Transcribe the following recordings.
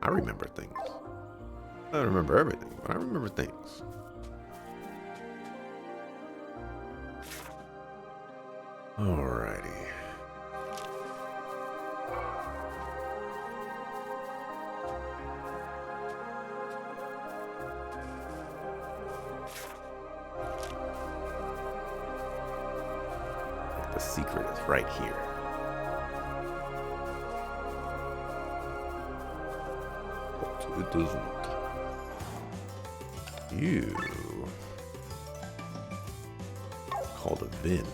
I remember things. I don't remember everything, but I remember things. Alrighty. The secret is right here. But it doesn't. You called a Vin.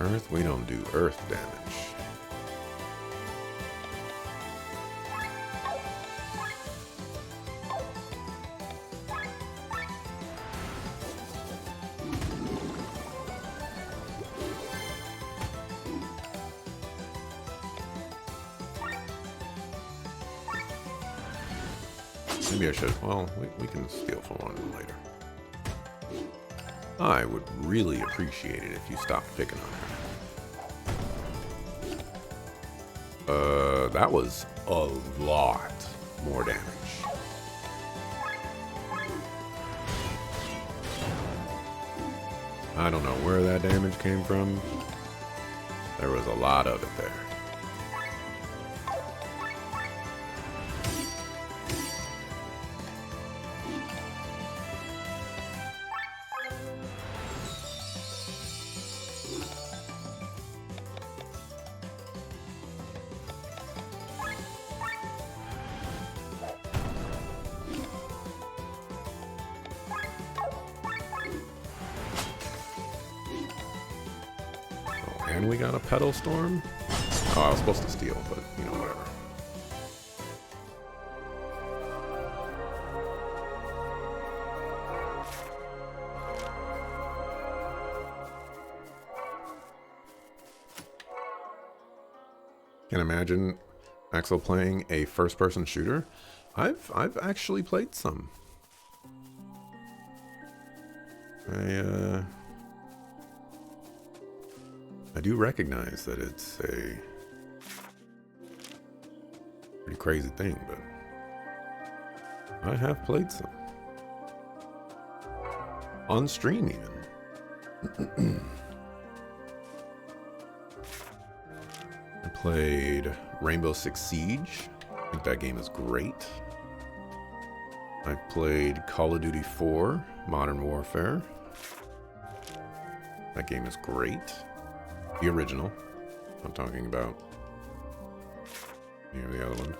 Earth, we don't do earth damage. Maybe I should. Well, we can steal from one later. I would really appreciate it if you stopped picking on her. That was a lot more damage. I don't know where that damage came from. There was a lot of it there. And we got a Petal Storm? Oh, I was supposed to steal, but, you know, whatever. Can imagine Axel playing a first-person shooter. I've actually played some. I do recognize that it's a pretty crazy thing, but I have played some. On stream, even. I played Rainbow Six Siege. I think that game is great. I played Call of Duty 4, Modern Warfare. That game is great. The original. I'm talking about the other one.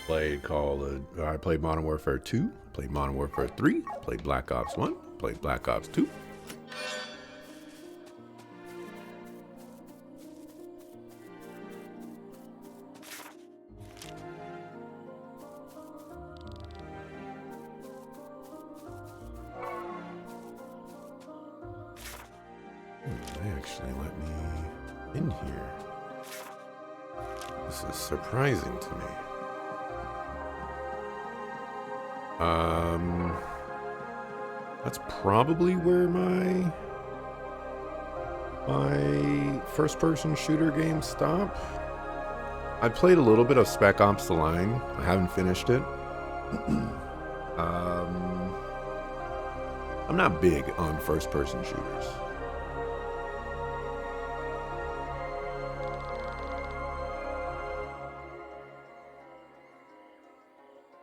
I played Modern Warfare 2, played Modern Warfare 3, played Black Ops 1, played Black Ops 2. They actually let me in here. This is surprising to me. That's probably where my first-person shooter games stop. I played a little bit of Spec Ops: The Line. I haven't finished it. I'm not big on first-person shooters.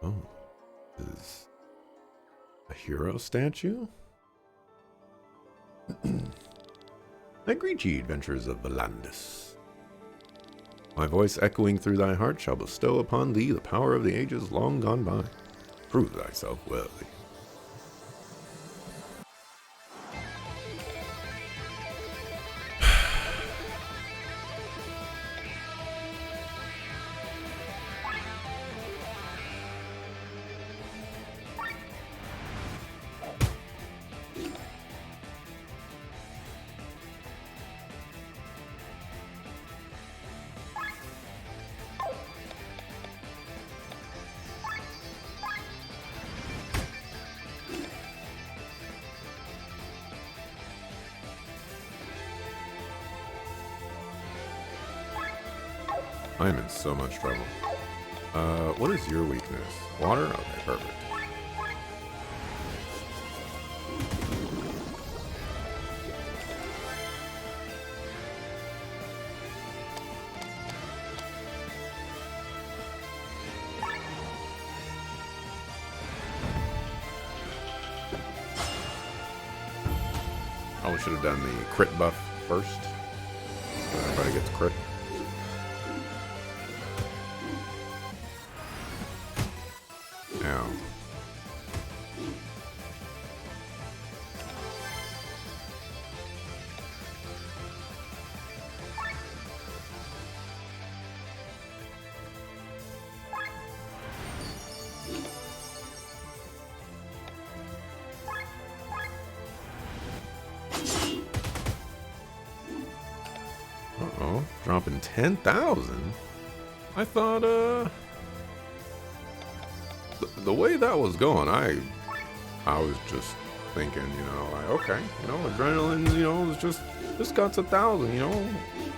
Oh, is a hero statue? I greet ye, adventurers of Volandis. My voice echoing through thy heart shall bestow upon thee the power of the ages long gone by. Prove thyself worthy. I'm in so much trouble. What is your weakness? Water? Okay, perfect. Probably should have done the crit buff first. So everybody gets crit. Ow. Uh-oh. Dropping 10,000? I thought, the way that was going, I was just thinking, you know, like, okay, you know, adrenaline, you know, it's just got 1,000, you know.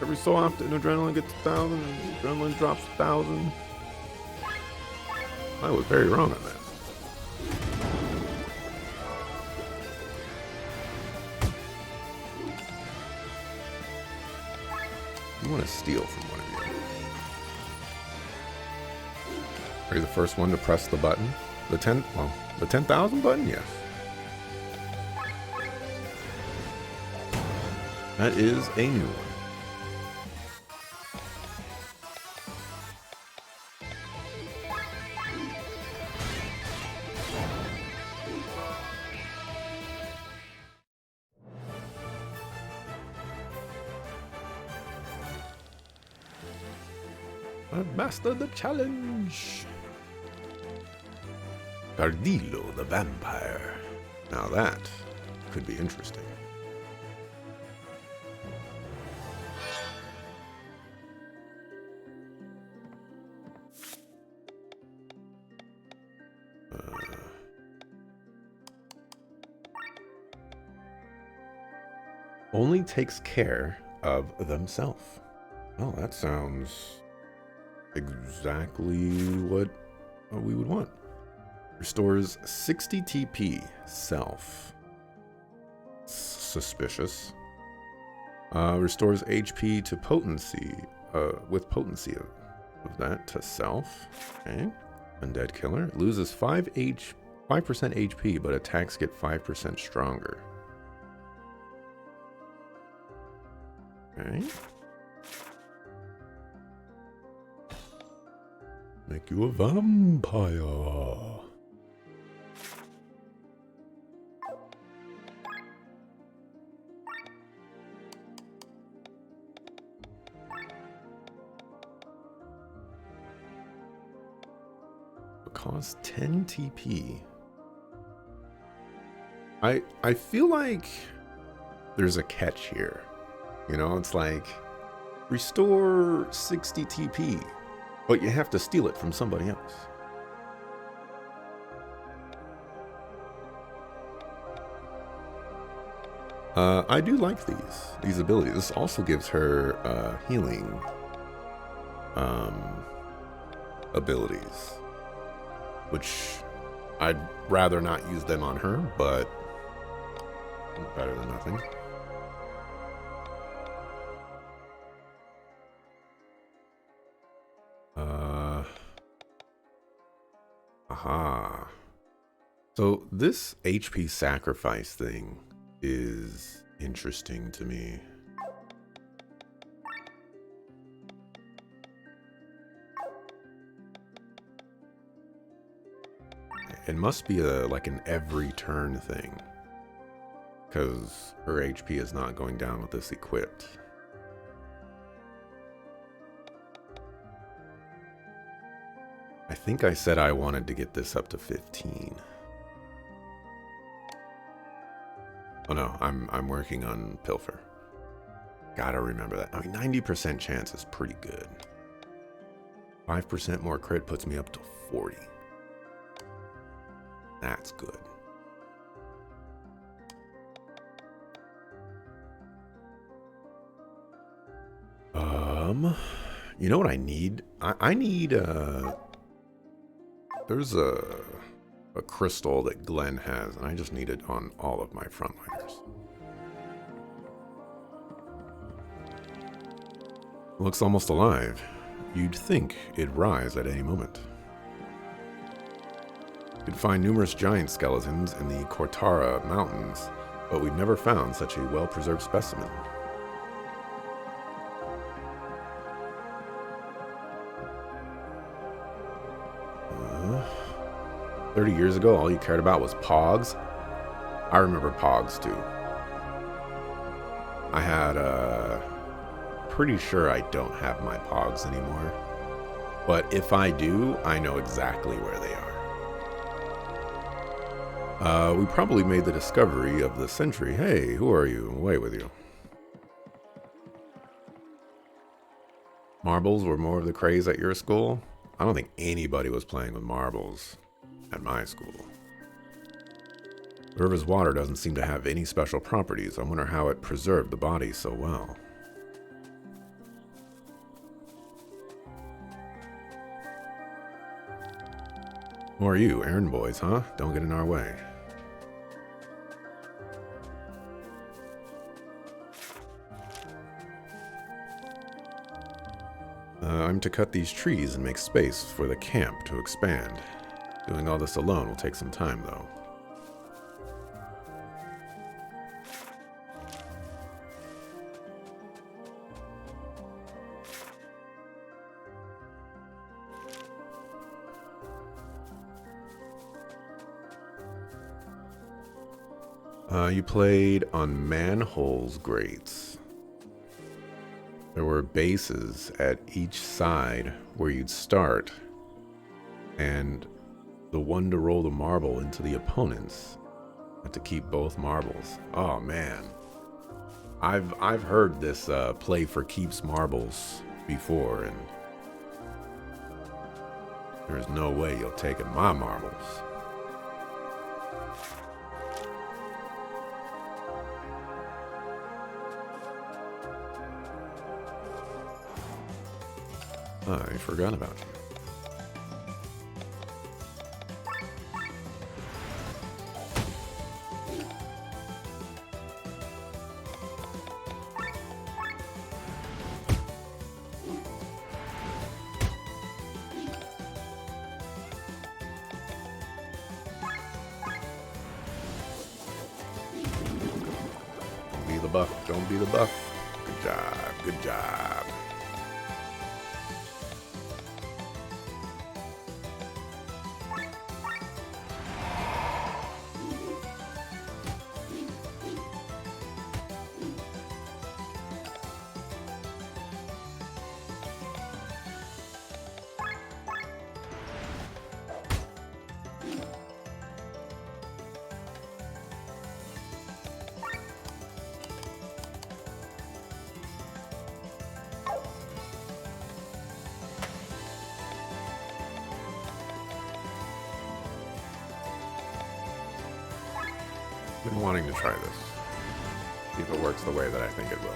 Every so often, adrenaline gets 1,000, and adrenaline drops 1,000. I was very wrong on that. You want to steal from one of you. Are you the first one to press the button? The 10,000 button? Yes. That is a new one. I've mastered the challenge. Cardillo the vampire. Now that could be interesting. Only takes care of themselves. Oh, that sounds exactly what we would want. Restores 60 TP self. Suspicious. Restores HP to potency, with potency of that to self. Okay. Undead killer. Loses 5% HP, but attacks get 5% stronger. Okay. Make you a vampire. It costs 10 TP. I feel like there's a catch here. You know, it's like restore 60 TP, but you have to steal it from somebody else. I do like these abilities. This also gives her healing abilities, which I'd rather not use them on her, but better than nothing. Aha. So this HP sacrifice thing is interesting to me. It must be like an every turn thing, because her HP is not going down with this equipped. I think I said I wanted to get this up to 15. Oh no, I'm working on Pilfer. Gotta remember that. I mean, 90% chance is pretty good. 5% more crit puts me up to 40. That's good. You know what I need? I need, there's a crystal that Glenn has, and I just need it on all of my frontliners. Looks almost alive. You'd think it'd rise at any moment. You'd find numerous giant skeletons in the Cortara Mountains, but we've never found such a well-preserved specimen. 30 years ago, all you cared about was Pogs. I remember Pogs, too. I had, pretty sure I don't have my Pogs anymore. But if I do, I know exactly where they are. We probably made the discovery of the century. Hey, who are you? Away with you. Marbles were more of the craze at your school? I don't think anybody was playing with marbles at my school. The river's water doesn't seem to have any special properties. I wonder how it preserved the body so well. Who are you, errand boys, huh? Don't get in our way. I'm to cut these trees and make space for the camp to expand. Doing all this alone will take some time, though. You played on manholes grates. There were bases at each side where you'd start, and the one to roll the marble into the opponents had to keep both marbles. Oh man, I've heard this play for keeps marbles before, and there's no way you're taking my marbles. I forgot about you. Be the buff, don't be the buff. Good job, good job. Been wanting to try this. See if it works the way that I think it will.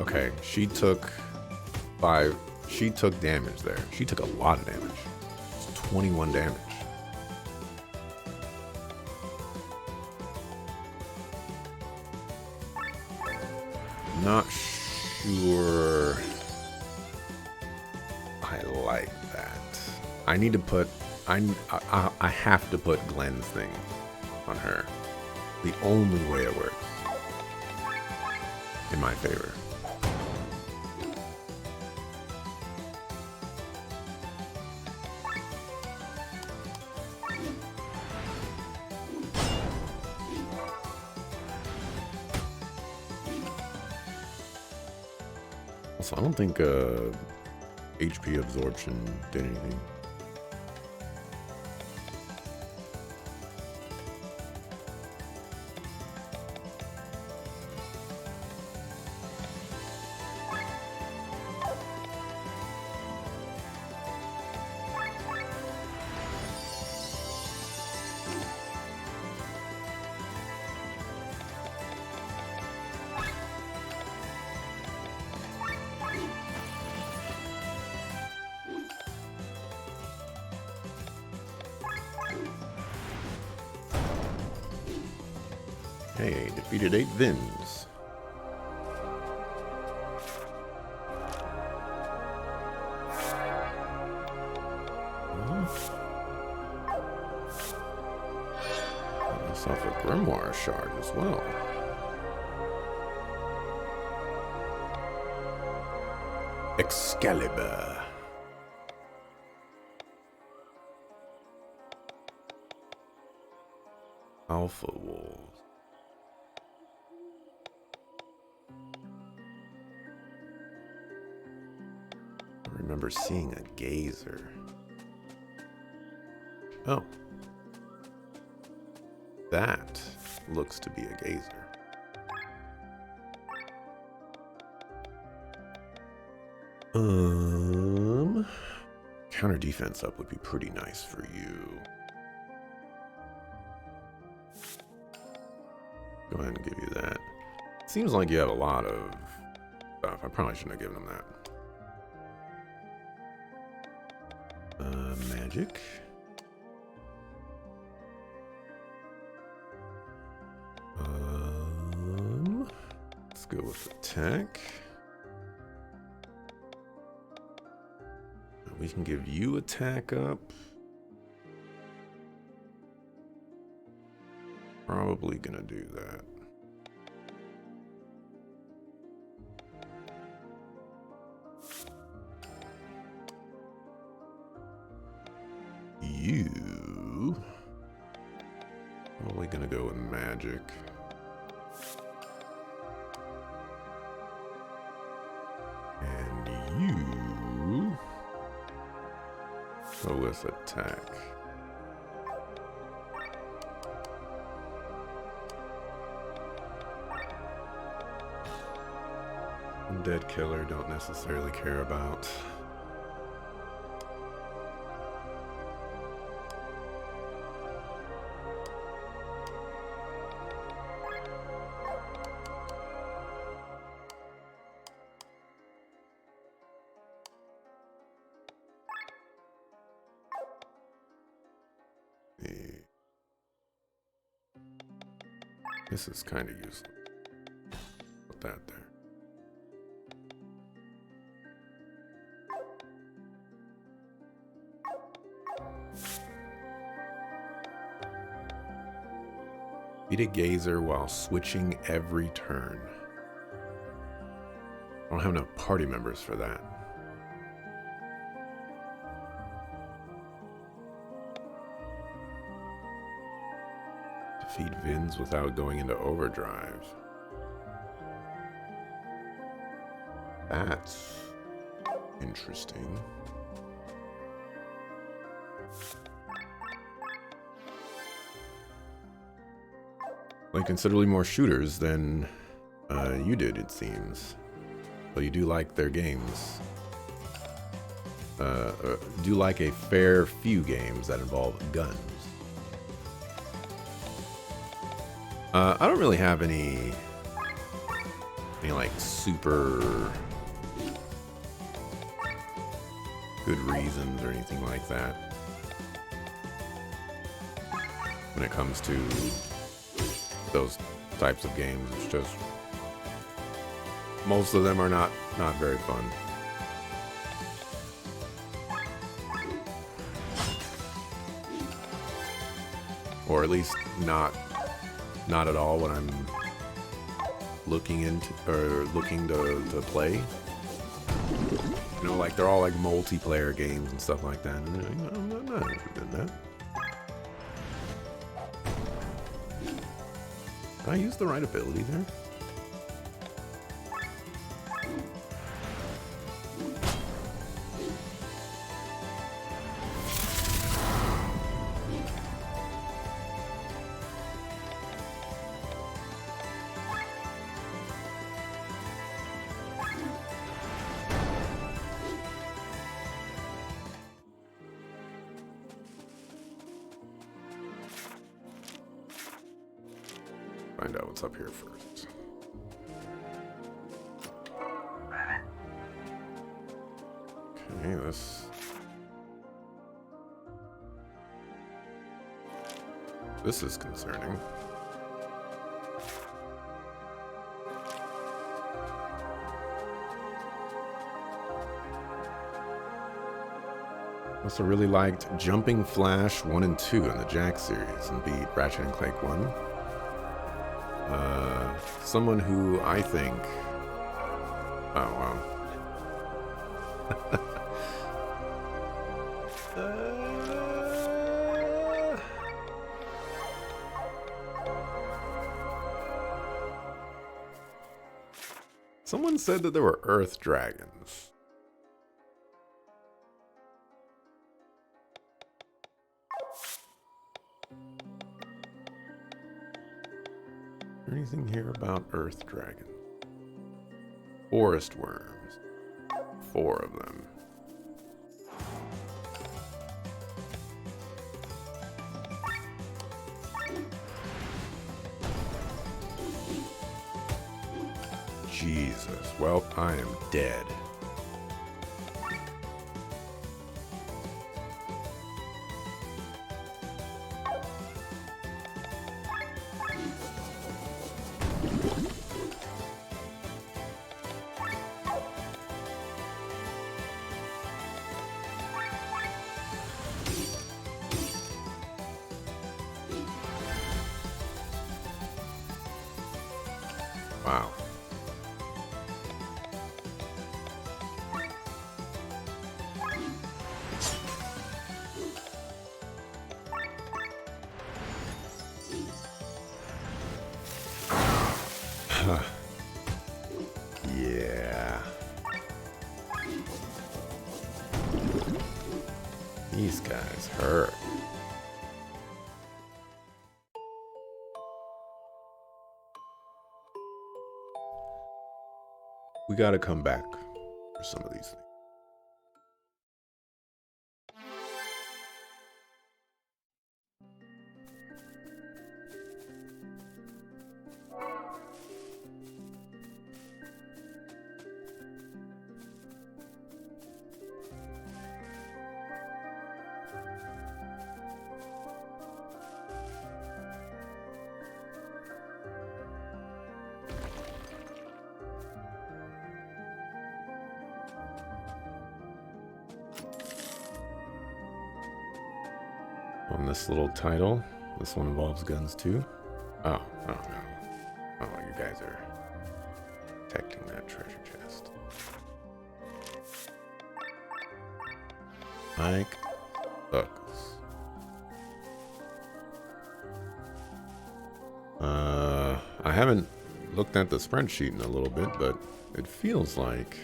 Okay, she took damage there. She took a lot of damage. It's 21 damage. Not sure I like that. I need to put I have to put Glenn's thing on her. The only way it works in my favor. So I don't think HP absorption did anything. Hey, defeated 8 Vins. Got myself a Grimoire shard as well. Excalibur. Alpha Wolves. I remember seeing a Gazer. Oh. That looks to be a Gazer. Counter defense up would be pretty nice for you. Go ahead and give you that. Seems like you have a lot of stuff. I probably shouldn't have given him that. Magic. Let's go with attack. We can give you attack up. Probably gonna do that. You probably gonna go with magic. And you go with attack. Dead killer don't necessarily care about. This is kind of useless. Put that there. Beat a Gazer while switching every turn. I don't have enough party members for that. Defeat Vins without going into overdrive. That's interesting. Like considerably more shooters than you did, it seems. But you do like their games. Do like a fair few games that involve guns. I don't really have any like super good reasons or anything like that when it comes to those types of games. It's just most of them are not very fun. Or at least not at all when I'm looking into or looking to play. You know, like they're all like multiplayer games and stuff like that. And, you know, I'm not interested in that. Did I use the right ability there? Find out what's up here first. Okay, this is concerning. Also really liked Jumping Flash 1 and 2 in the Jack series and beat Ratchet and Clank 1. Someone who I think... Oh, wow. Someone said that there were Earth dragons. Anything here about Earth dragon? Forest worms. 4 of them. Jesus. Well, I am dead. Wow. Yeah. These guys hurt. We gotta come back for some of these things. On this little title, this one involves guns too. Oh, no. Oh, you guys are protecting that treasure chest. Mike Buckles. I haven't looked at the spreadsheet in a little bit, but it feels like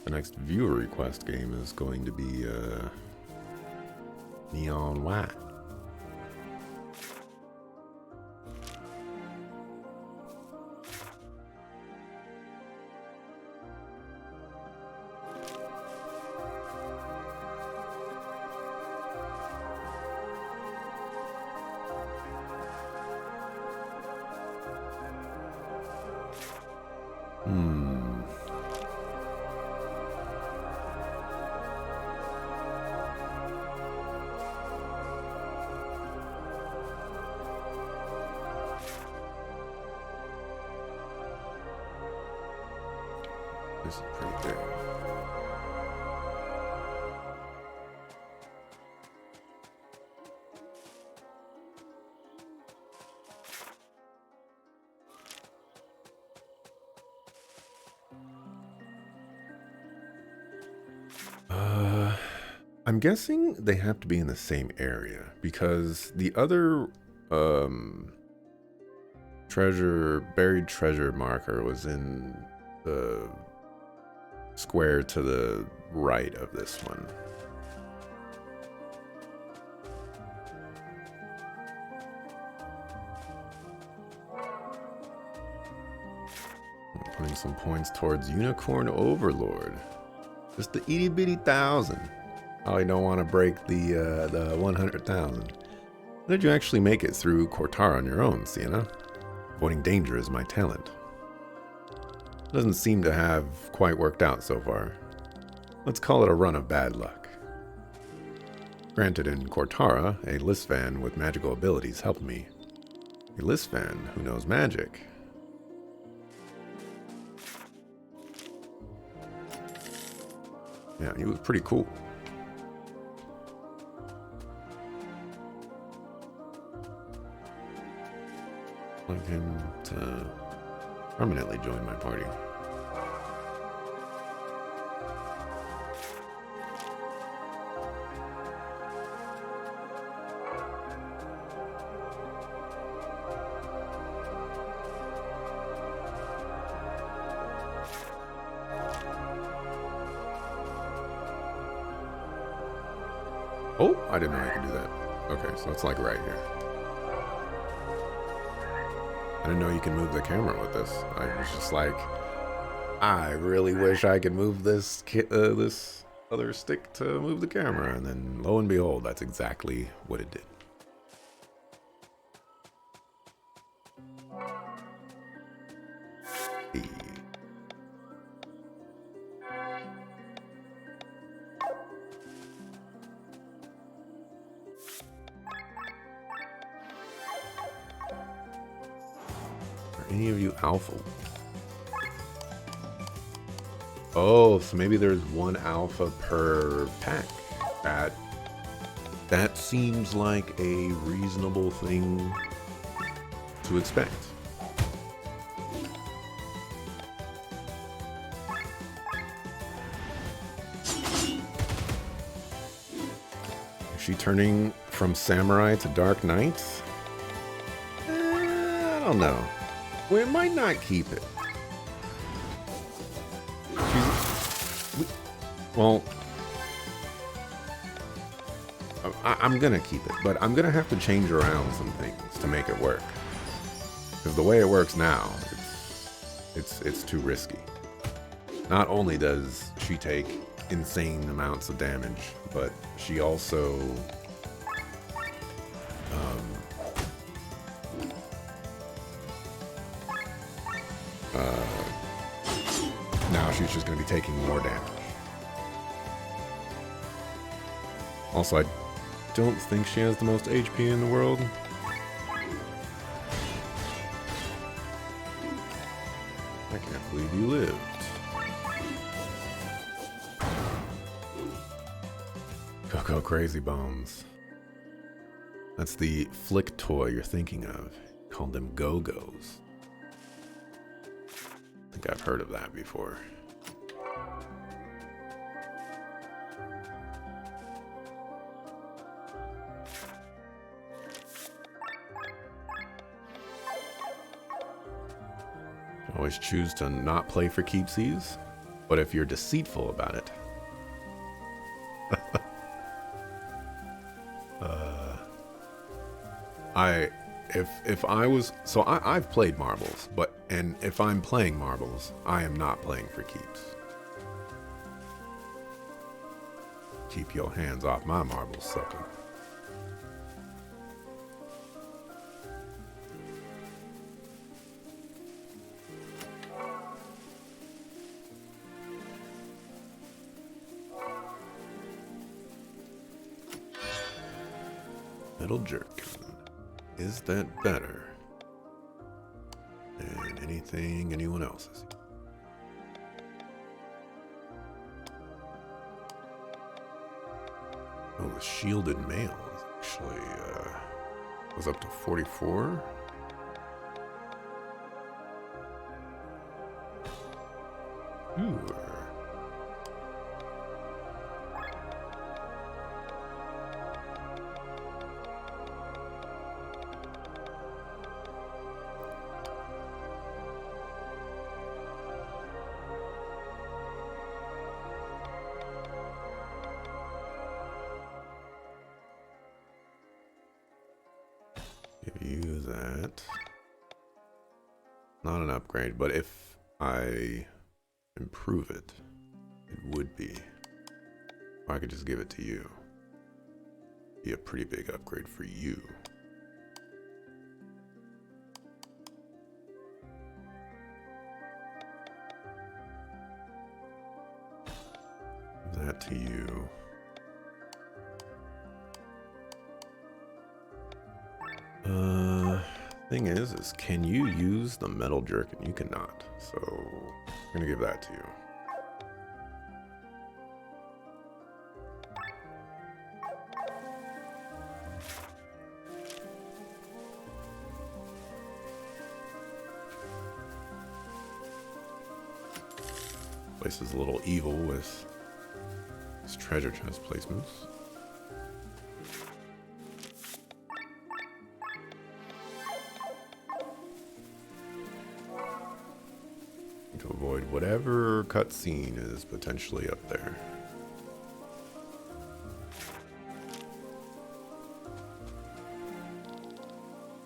the next viewer request game is going to be Neon White. This is pretty big. I'm guessing they have to be in the same area because the other buried treasure marker was in the square to the right of this one. I'm putting some points towards Unicorn Overlord. Just the itty bitty 1,000. Oh, I don't want to break the 100,000. How did you actually make it through Cortara on your own, Sienna? Avoiding danger is my talent. Doesn't seem to have quite worked out so far. Let's call it a run of bad luck. Granted, in Cortara, a Lysvan with magical abilities helped me. A Lysvan who knows magic. Yeah, he was pretty cool. I'd like him to permanently join my party. Oh, I didn't know I could do that. Okay, so it's like right here. I didn't know you can move the camera with this. I was just like, I really wish I could move this this other stick to move the camera, and then lo and behold, that's exactly what it did. Any of you alpha? Oh, so maybe there's one alpha per pack. That seems like a reasonable thing to expect. Is she turning from samurai to dark knight? I don't know. We might not keep it. Well, I'm gonna keep it, but I'm gonna have to change around some things to make it work. Because the way it works now, it's too risky. Not only does she take insane amounts of damage, but she also now she's just going to be taking more damage. Also, I don't think she has the most HP in the world. I can't believe you lived. Go crazy bones. That's the flick toy you're thinking of. Called them Go-Go's. I think I've heard of that before. Always choose to not play for keepsies, but if you're deceitful about it. If I was, so I've played marbles, and if I'm playing marbles, I am not playing for keeps. Keep your hands off my marbles, sucker. Metal jerkin. Is that better than anything anyone else is? Oh, the shielded mail is actually was up to 44. Ooh. Give you that. Not an upgrade, but if I improve it, it would be. Or I could just give it to you. Be a pretty big upgrade for you. That to you. Thing is can you use the metal jerkin? You cannot. So I'm gonna give that to you. Place is a little evil with its treasure chest placements. To avoid whatever cutscene is potentially up there.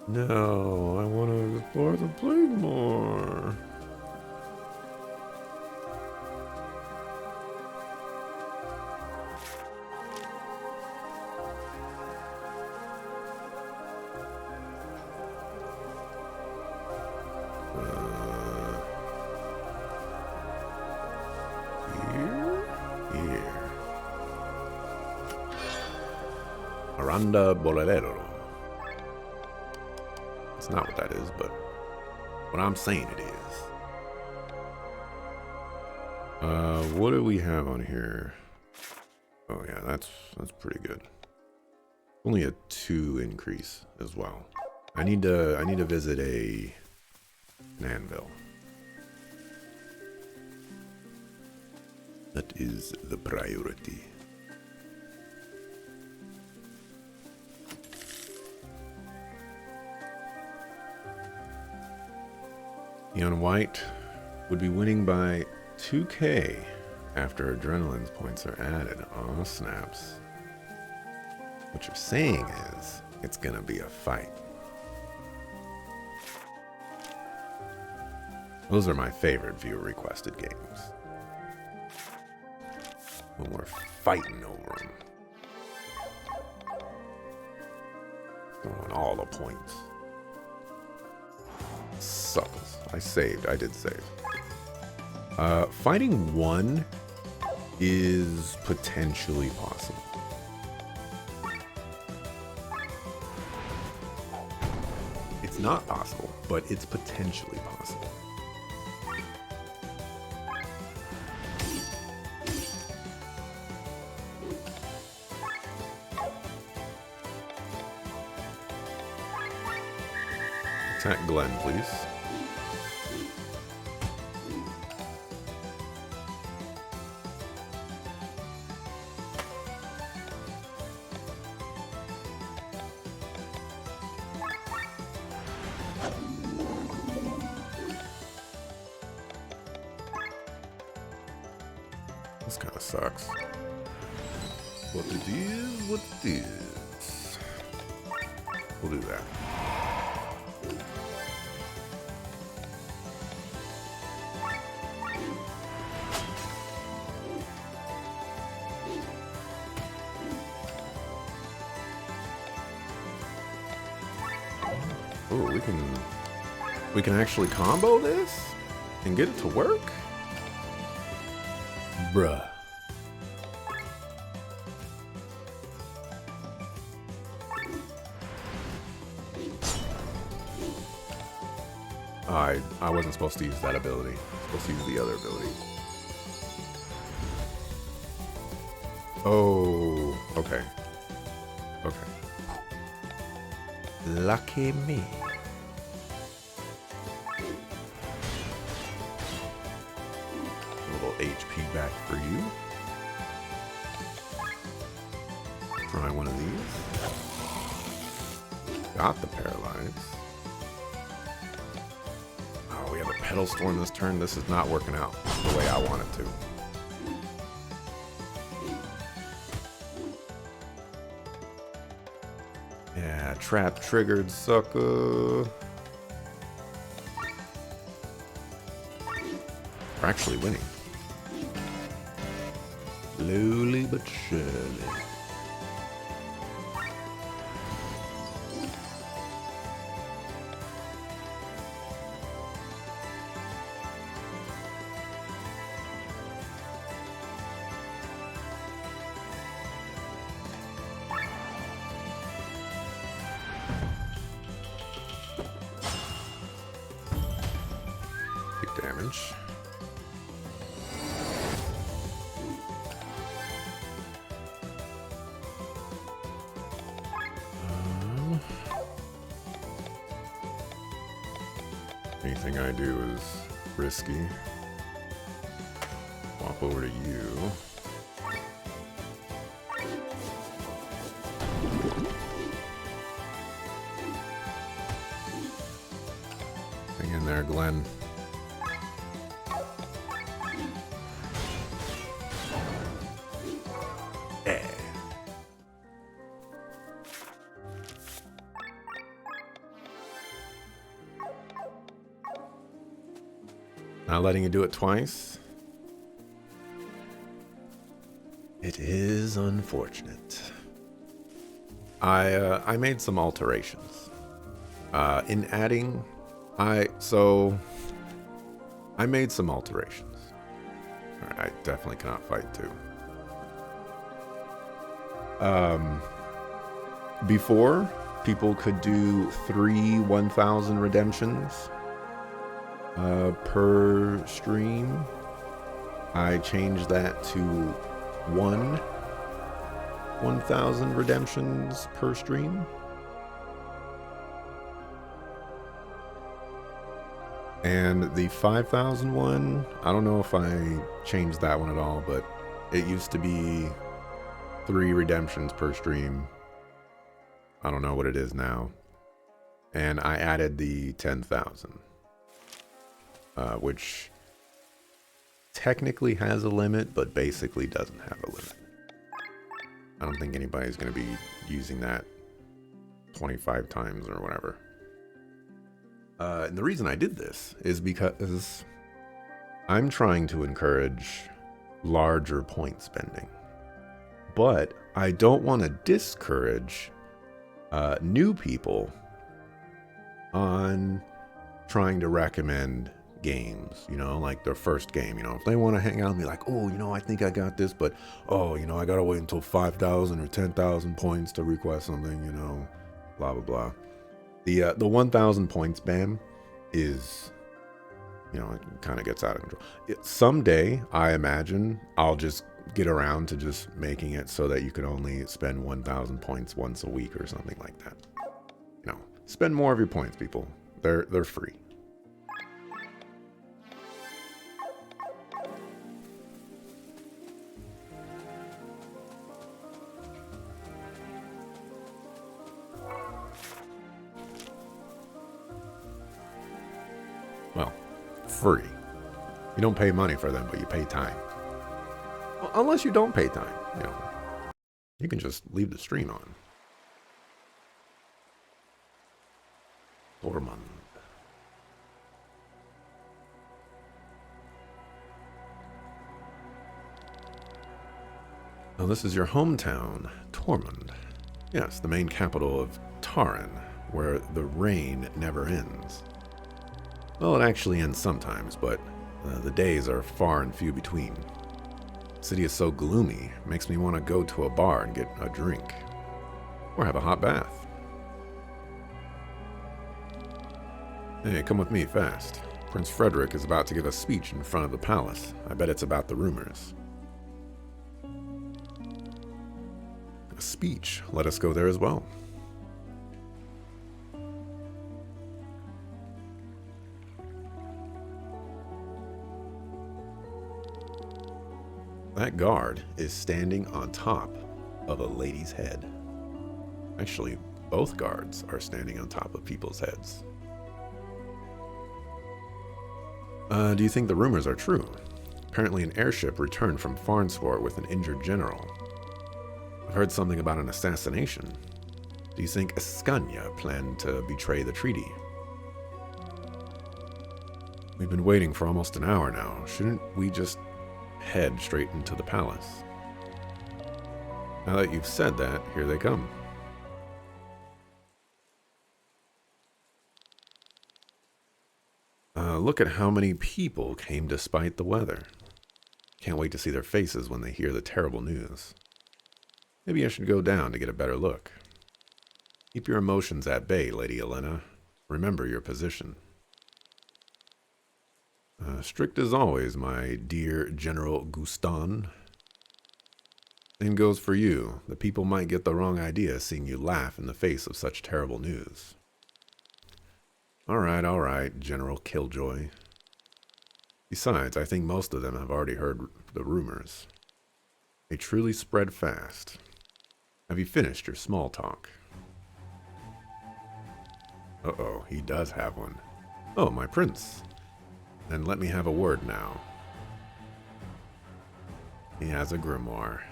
No, I want to explore the place more. Here. Aranda Bolero. It's not what that is, but what I'm saying it is. What do we have on here? Oh yeah, that's pretty good. Only a 2 increase as well. I need to visit an anvil. That is the priority. Neon White would be winning by 2k after adrenaline points are added. Aw, snaps. What you're saying is, it's gonna be a fight. Those are my favorite viewer requested games. When we're fighting over them. Throwing all the points. Suckles. I saved. I did save. Fighting 1 is potentially possible. It's not possible, but it's potentially possible. Attack Glenn, please. This kind of sucks. What it is, what it is. We'll do that. Oh, we can actually combo this and get it to work? Bruh. I wasn't supposed to use that ability. I was supposed to use the other ability. Oh, okay. Okay. Lucky me. A little HP back for you. Try one of these. Got the paralyze. Oh, we have a Petal Storm this turn. This is not working out the way I want it to. Yeah, trap triggered, sucker. We're actually winning. Slowly but surely. Damage. Anything I do is risky. Swap over to you. Hang in there, Glenn. Not letting you do it twice. It is unfortunate. I made some alterations. In adding, I made some alterations. I definitely cannot fight too. Before, people could do 3 1,000 redemptions per stream. I changed that to 1,000 redemptions per stream. And the 5,000 one, I don't know if I changed that one at all, but it used to be 3 redemptions per stream. I don't know what it is now. And I added the 10,000, which technically has a limit, but basically doesn't have a limit. I don't think anybody's going to be using that 25 times or whatever. And the reason I did this is because I'm trying to encourage larger point spending. But I don't want to discourage new people on trying to recommend games, you know, like their first game. You know, if they want to hang out and be like, oh, you know, I think I got this, but oh, you know, I gotta wait until 5,000 or 10,000 points to request something, you know, blah blah blah. The 1,000 points ban is, you know, it kind of gets out of control. Someday, I imagine I'll just get around to just making it so that you can only spend 1,000 points once a week or something like that. You know, spend more of your points, people. They're free. Well, free. You don't pay money for them, but you pay time. Well, unless you don't pay time, you know, you can just leave the stream on. Tormund. Now this is your hometown, Tormund. Yes, the main capital of Taran, where the rain never ends. Well, it actually ends sometimes, but the days are far and few between. The city is so gloomy, it makes me want to go to a bar and get a drink. Or have a hot bath. Hey, come with me fast. Prince Frederick is about to give a speech in front of the palace. I bet it's about the rumors. A speech? Let us go there as well. That guard is standing on top of a lady's head. Actually, both guards are standing on top of people's heads. Do you think the rumors are true? Apparently an airship returned from Farnsworth with an injured general. I've heard something about an assassination. Do you think Ascania planned to betray the treaty? We've been waiting for almost an hour now. Shouldn't we just head straight into the palace? Now that you've said that, here they come. Look at how many people came despite the weather. Can't wait to see their faces when they hear the terrible news. Maybe I should go down to get a better look. Keep your emotions at bay, Lady Elena. Remember your position. Strict as always, my dear General Guston. Same goes for you. The people might get the wrong idea seeing you laugh in the face of such terrible news. All right, General Killjoy. Besides, I think most of them have already heard the rumors. They truly spread fast. Have you finished your small talk? Uh-oh, he does have one. Oh, my prince. Then let me have a word now. He has a grimoire.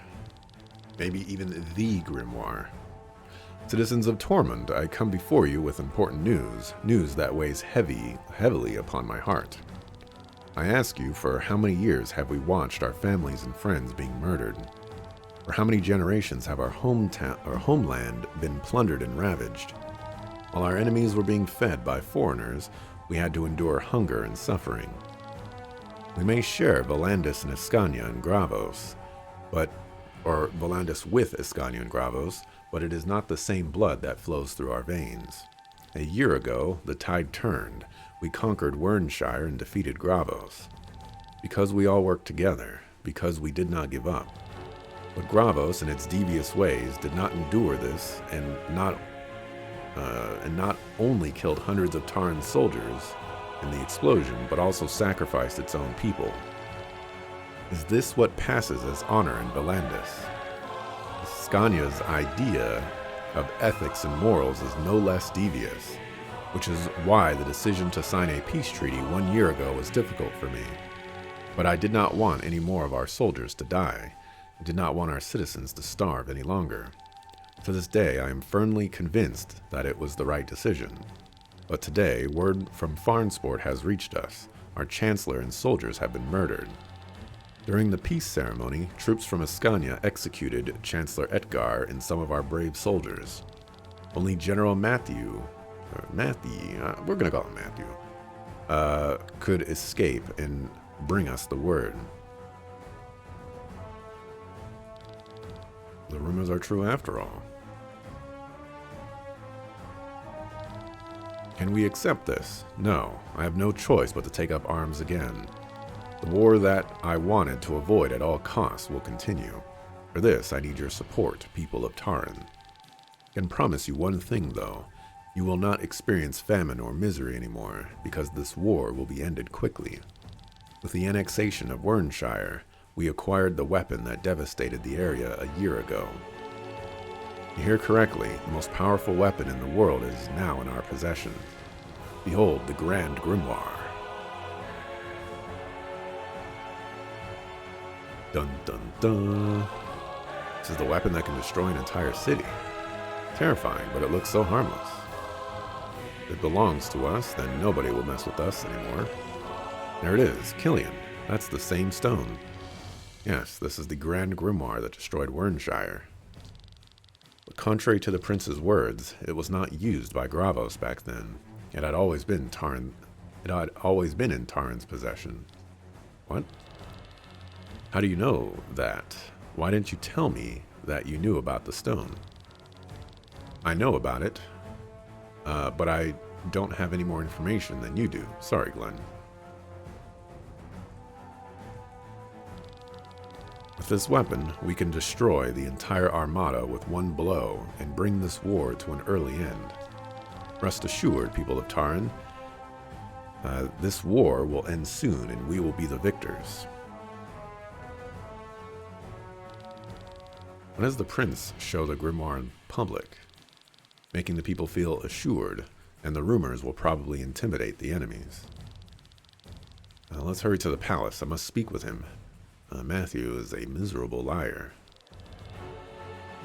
Maybe even the grimoire. Citizens of Tormund, I come before you with important news that weighs heavily upon my heart. I ask you, for how many years have we watched our families and friends being murdered? For how many generations have our homeland been plundered and ravaged? While our enemies were being fed by foreigners, we had to endure hunger and suffering. We may share Volandis and Escania and Gravos, or Volandis with Escania and Gravos, but it is not the same blood that flows through our veins. A year ago, the tide turned. We conquered Wernshire and defeated Gravos. Because we all worked together, because we did not give up. But Gravos, in its devious ways, did not endure this, and not only killed hundreds of Tauren soldiers in the explosion, but also sacrificed its own people. Is this what passes as honor in Volandis? Scania's idea of ethics and morals is no less devious, which is why the decision to sign a peace treaty 1 year ago was difficult for me. But I did not want any more of our soldiers to die. I did not want our citizens to starve any longer. To this day, I am firmly convinced that it was the right decision. But today, word from Farnsport has reached us. Our chancellor and soldiers have been murdered. During the peace ceremony, troops from Escania executed Chancellor Etgar and some of our brave soldiers. Only General Matthew, we're going to call him Matthew, could escape and bring us the word. The rumors are true after all. Can we accept this? No, I have no choice but to take up arms again. The war that I wanted to avoid at all costs will continue. For this, I need your support, people of Tauren. I can promise you one thing, though. You will not experience famine or misery anymore, because this war will be ended quickly. With the annexation of Wernshire, we acquired the weapon that devastated the area a year ago. You hear correctly, the most powerful weapon in the world is now in our possession. Behold the Grand Grimoire. Dun dun dun. This is the weapon that can destroy an entire city. Terrifying, but it looks so harmless. If it belongs to us, then nobody will mess with us anymore. There it is, Killian. That's the same stone. Yes, this is the Grand Grimoire that destroyed Wernshire. But contrary to the prince's words, it was not used by Gravos back then. It had always been in Tauren's possession. What? How do you know that? Why didn't you tell me that you knew about the stone? I know about it, but I don't have any more information than you do. Sorry, Glenn. With this weapon, we can destroy the entire armada with one blow and bring this war to an early end. Rest assured, people of Tauren, this war will end soon and we will be the victors. When does the prince show the grimoire in public? Making the people feel assured, and the rumors will probably intimidate the enemies. Let's hurry to the palace. I must speak with him. Matthew is a miserable liar.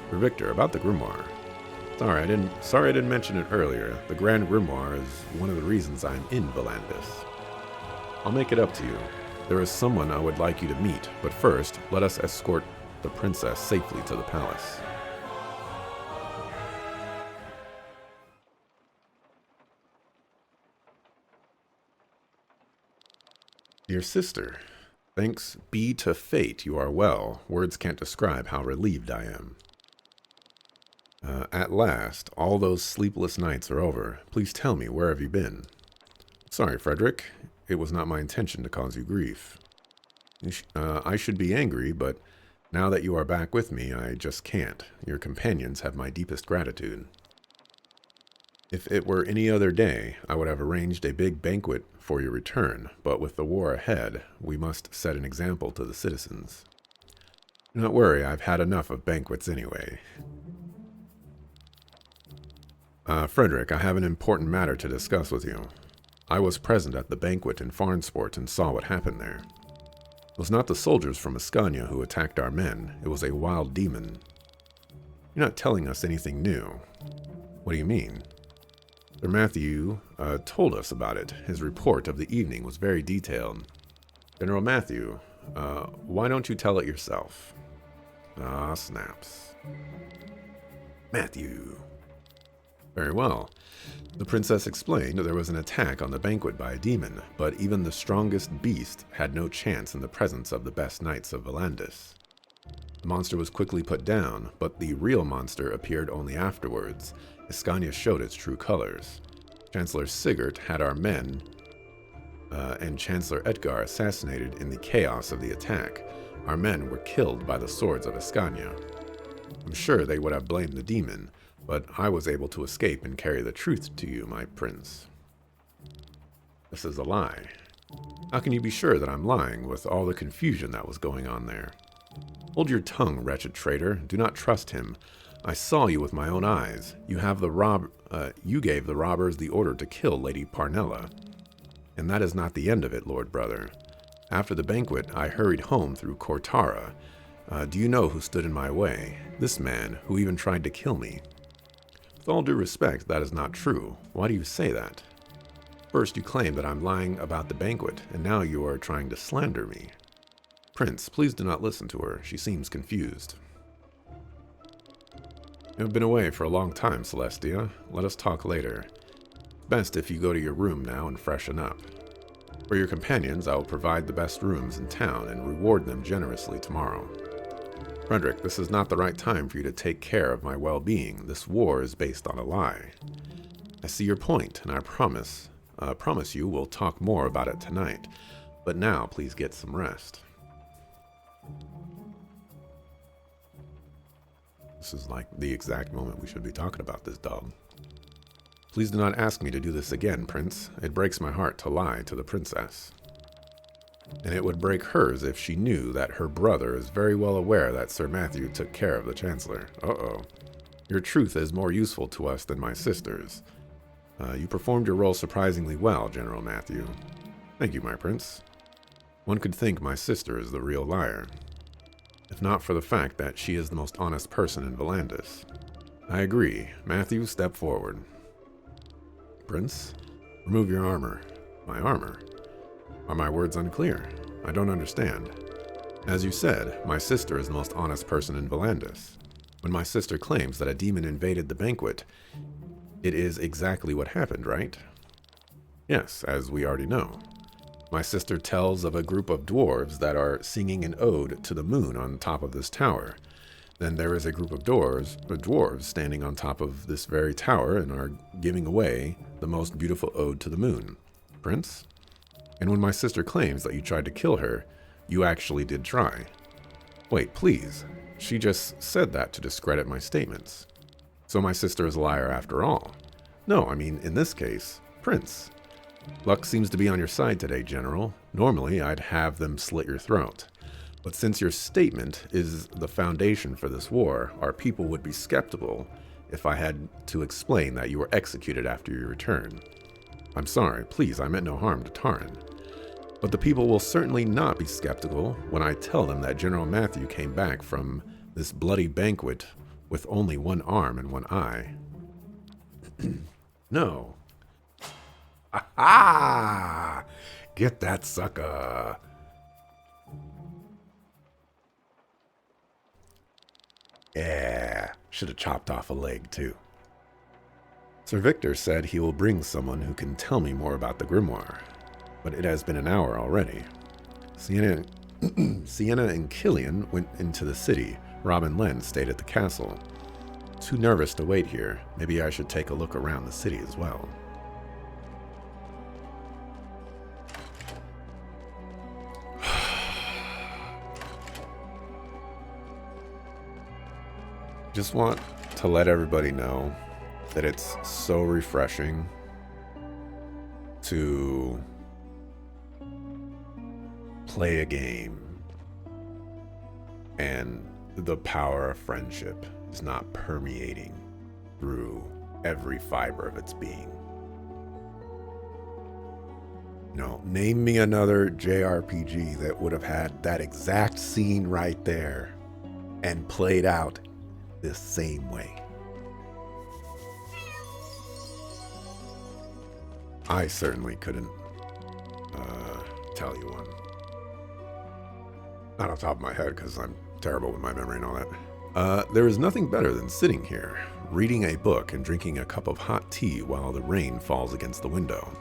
For Victor, about the grimoire. Sorry I didn't mention it earlier. The Grand Grimoire is one of the reasons I'm in Volandis. I'll make it up to you. There is someone I would like you to meet, but first, let us escort the princess safely to the palace. Dear sister, thanks be to fate you are well. Words can't describe how relieved I am. At last, all those sleepless nights are over. Please tell me, where have you been? Sorry, Frederick. It was not my intention to cause you grief. I should be angry, but now that you are back with me, I just can't. Your companions have my deepest gratitude. If it were any other day, I would have arranged a big banquet for your return, but with the war ahead, we must set an example to the citizens. Do not worry, I've had enough of banquets anyway. Frederick, I have an important matter to discuss with you. I was present at the banquet in Farnsport and saw what happened there. It was not the soldiers from Ascania who attacked our men, it was a wild demon. You're not telling us anything new. What do you mean? Sir Matthew told us about it. His report of the evening was very detailed. General Matthew, why don't you tell it yourself? Ah, snaps. Matthew. Very well. The princess explained there was an attack on the banquet by a demon, but even the strongest beast had no chance in the presence of the best knights of Valandis. The monster was quickly put down, but the real monster appeared only afterwards. Ascania showed its true colors. Chancellor Sigurd had our men and Chancellor Edgar assassinated in the chaos of the attack. Our men were killed by the swords of Ascania. I'm sure they would have blamed the demon, but I was able to escape and carry the truth to you, my prince. This is a lie. How can you be sure that I'm lying with all the confusion that was going on there? Hold your tongue, wretched traitor. Do not trust him. I saw you with my own eyes. You gave the robbers the order to kill Lady Parnella. And that is not the end of it, Lord Brother. After the banquet, I hurried home through Cortara. Do you know who stood in my way? This man, who even tried to kill me. With all due respect, that is not true. Why do you say that? First, you claim that I'm lying about the banquet, and now you are trying to slander me. Prince, please do not listen to her. She seems confused. You have been away for a long time, Celestia. Let us talk later. Best if you go to your room now and freshen up. For your companions, I will provide the best rooms in town and reward them generously tomorrow. Frederick, this is not the right time for you to take care of my well-being. This war is based on a lie. I see your point, and I promise you we'll talk more about it tonight. But now, please get some rest. This is like the exact moment we should be talking about this dog. Please do not ask me to do this again, Prince. It breaks my heart to lie to the princess. And it would break hers if she knew that her brother is very well aware that Sir Matthew took care of the Chancellor. Uh-oh. Your truth is more useful to us than my sister's. You performed your role surprisingly well, General Matthew. Thank you, my prince. One could think my sister is the real liar, if not for the fact that she is the most honest person in Valandis. I agree. Matthew, step forward. Prince, remove your armor. My armor? Are my words unclear? I don't understand. As you said, my sister is the most honest person in Valandis. When my sister claims that a demon invaded the banquet, it is exactly what happened, right? Yes, as we already know. My sister tells of a group of dwarves that are singing an ode to the moon on top of this tower. Then there is a group of dwarves standing on top of this very tower and are giving away the most beautiful ode to the moon. Prince? And when my sister claims that you tried to kill her, you actually did try. Wait, please. She just said that to discredit my statements. So my sister is a liar after all. No, I mean, in this case, Prince. Luck seems to be on your side today, General. Normally, I'd have them slit your throat. But since your statement is the foundation for this war, our people would be skeptical if I had to explain that you were executed after your return. I'm sorry, please, I meant no harm to Taran. But the people will certainly not be skeptical when I tell them that General Matthew came back from this bloody banquet with only one arm and one eye. No. Ah! Get that sucker! Yeah, should have chopped off a leg too. Sir Victor said he will bring someone who can tell me more about the grimoire, but it has been an hour already. Sienna and Killian went into the city. Rob and Len stayed at the castle. Too nervous to wait here. Maybe I should take a look around the city as well. Just want to let everybody know that it's so refreshing to play a game and the power of friendship is not permeating through every fiber of its being. No, name me another JRPG that would have had that exact scene right there and played out the same way. I certainly couldn't tell you one. Not off the top of my head, because I'm terrible with my memory and all that. There is nothing better than sitting here, reading a book and drinking a cup of hot tea while the rain falls against the window.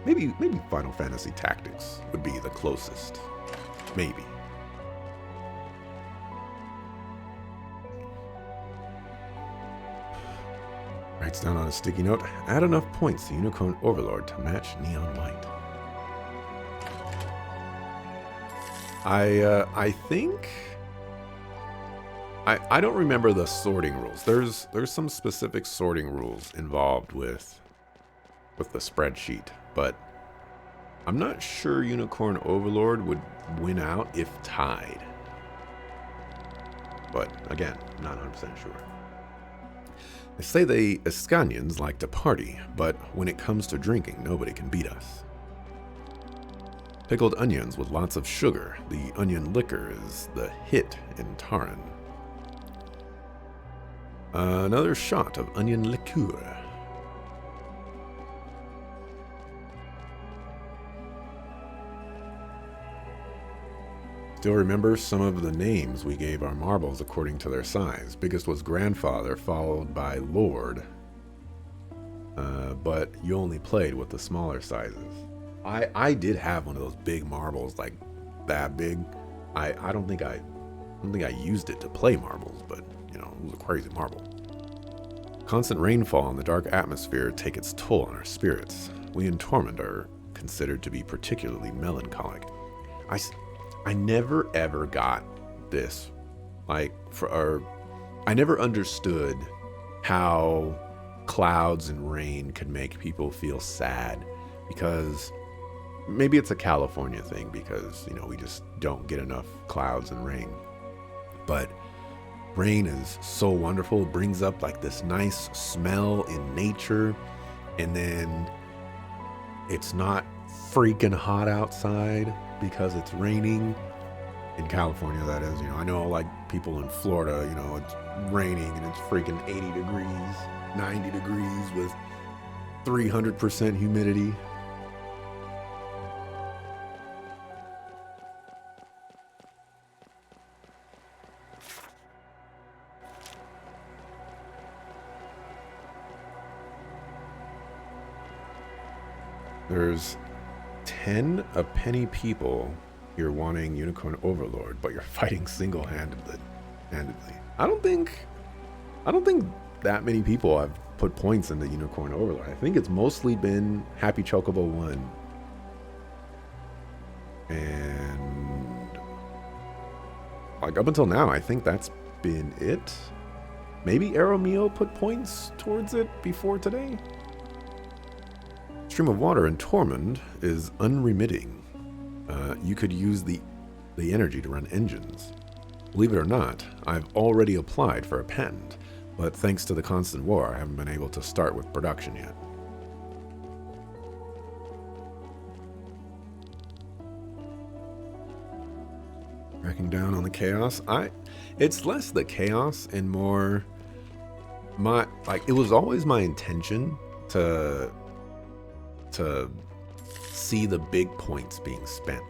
Maybe Final Fantasy Tactics would be the closest. Maybe. Writes down on a sticky note, add enough points to Unicorn Overlord to match Neon White. I think I don't remember the sorting rules. There's some specific sorting rules involved with the spreadsheet, but I'm not sure Unicorn Overlord would win out if tied. But again, not 100% sure. They say the Escanians like to party, but when it comes to drinking, nobody can beat us. Pickled onions with lots of sugar. The onion liquor is the hit in Taran. Another shot of onion liqueur. Still remember some of the names we gave our marbles according to their size. Biggest was grandfather, followed by lord. But you only played with the smaller sizes. I did have one of those big marbles, like that big. I don't think I used it to play marbles, but you know, it was a crazy marble. Constant rainfall and the dark atmosphere take its toll on our spirits. We in Tormund are considered to be particularly melancholic. I never ever got this, I never understood how clouds and rain could make people feel sad, because maybe it's a California thing, because you know we just don't get enough clouds and rain. But rain is so wonderful. It brings up like this nice smell in nature, and then it's not freaking hot outside because it's raining. In California, that is. You know, I know like people in Florida, you know, it's raining and it's freaking 80 degrees, 90 degrees with 300% humidity. There's 10 a penny people here wanting Unicorn Overlord, but you're fighting single-handedly. I don't think that many people have put points into Unicorn Overlord. I think it's mostly been Happy Chocobo 1. And like up until now, I think that's been it. Maybe Aeromio put points towards it before today. Stream of water in Tormund is unremitting. You could use the energy to run engines. Believe it or not, I've already applied for a patent, but thanks to the constant war, I haven't been able to start with production yet. Cracking down on the chaos. It's less the chaos and more it was always my intention to see the big points being spent.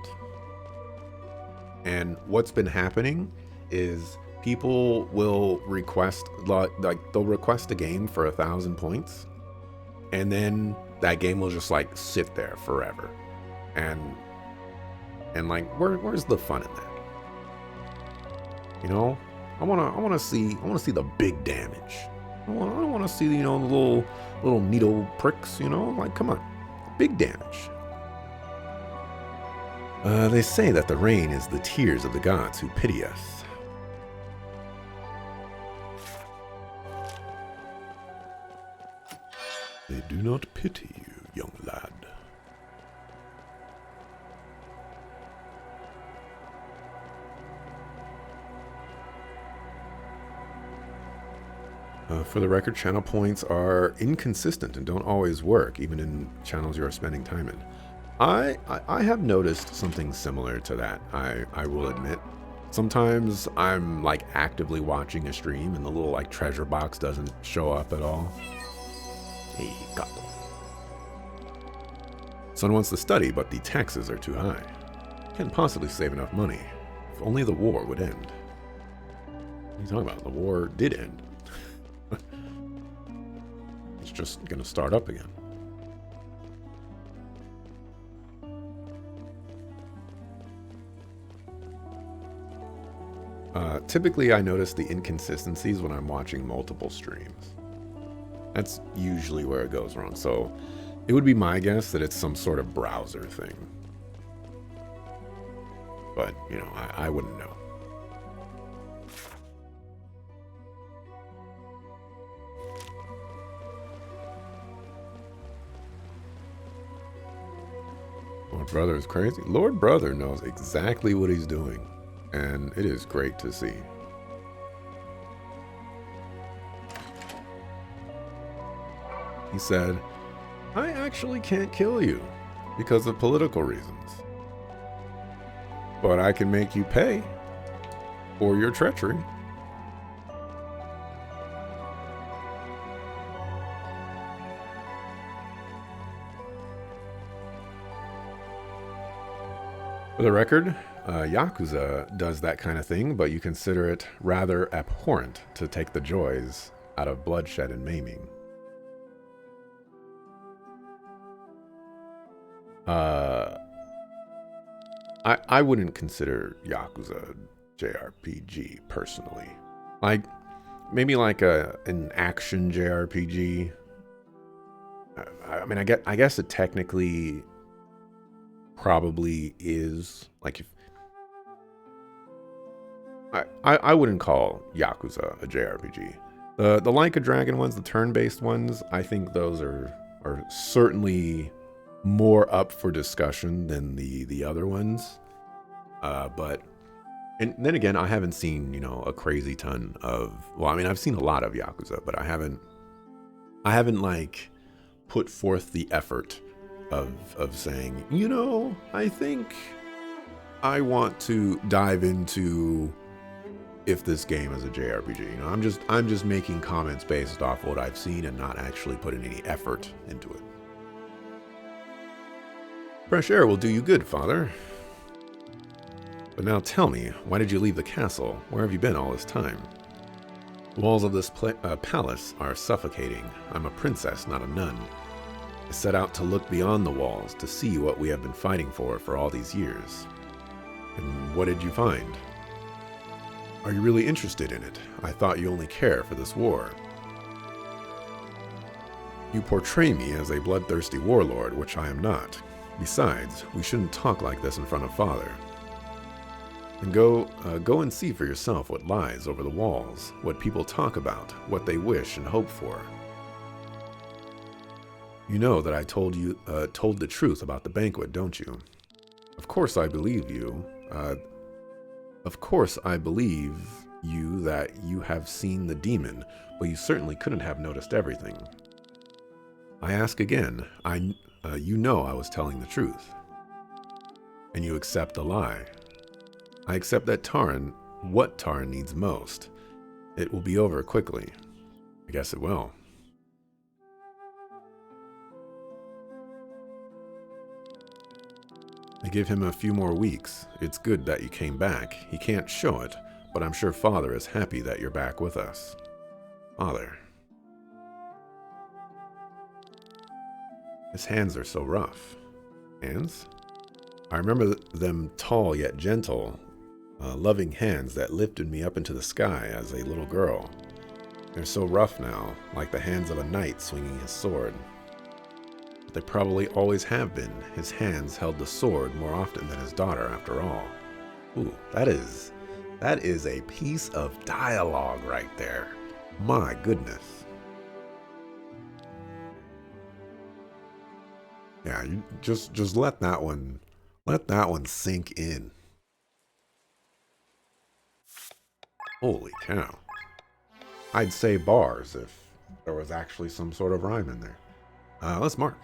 And what's been happening is people will request, like they'll request a game for 1,000 points, and then that game will just like sit there forever. And like, where's the fun in that? You know, I wanna see the big damage. I don't want to see, you know, the little needle pricks. You know, like, come on, big damage. They say that the rain is the tears of the gods who pity us. not pity you, young lad. For the record, channel points are inconsistent and don't always work, even in channels you are spending time in. I have noticed something similar to that, I will admit. Sometimes I'm like actively watching a stream and the little like treasure box doesn't show up at all. Hey, got them. Son wants to study, but the taxes are too high. Can't possibly save enough money. If only the war would end. What are you talking about? The war did end. It's just gonna start up again. Typically, I notice the inconsistencies when I'm watching multiple streams. That's usually where it goes wrong. So it would be my guess that it's some sort of browser thing. But, you know, I wouldn't know. Lord Brother is crazy. Lord Brother knows exactly what he's doing. And it is great to see. He said, I actually can't kill you because of political reasons. But I can make you pay for your treachery. For the record, Yakuza does that kind of thing, but you consider it rather abhorrent to take the joys out of bloodshed and maiming. I wouldn't consider Yakuza JRPG personally. Like, maybe like an action JRPG. I mean, I guess it technically probably is. Like, if I wouldn't call Yakuza a JRPG. The Like a Dragon ones, the turn-based ones, I think those are certainly more up for discussion than the other ones. But and then again, I haven't seen, you know, a crazy ton of, well, I mean, I've seen a lot of Yakuza, but I haven't like put forth the effort of saying, you know, I think I want to dive into if this game is a JRPG. You know, I'm just making comments based off what I've seen and not actually putting any effort into it. Fresh air will do you good, Father. But now tell me, why did you leave the castle? Where have you been all this time? The walls of this palace are suffocating. I'm a princess, not a nun. I set out to look beyond the walls to see what we have been fighting for all these years. And what did you find? Are you really interested in it? I thought you only care for this war. You portray me as a bloodthirsty warlord, which I am not. Besides, we shouldn't talk like this in front of Father. And go and see for yourself what lies over the walls, what people talk about, what they wish and hope for. You know that I told the truth about the banquet, don't you? Of course I believe you. Of course I believe you that you have seen the demon, but you certainly couldn't have noticed everything. I ask again, you know I was telling the truth. And you accept the lie. I accept that what Taran needs most. It will be over quickly. I guess it will. I give him a few more weeks. It's good that you came back. He can't show it, but I'm sure Father is happy that you're back with us. Father. His hands are so rough. Hands? I remember them tall yet gentle, loving hands that lifted me up into the sky as a little girl. They're so rough now, like the hands of a knight swinging his sword. But they probably always have been. His hands held the sword more often than his daughter, after all. Ooh, that is a piece of dialogue right there. My goodness. Yeah, you just let that one sink in. Holy cow. I'd say bars if there was actually some sort of rhyme in there. Let's mark.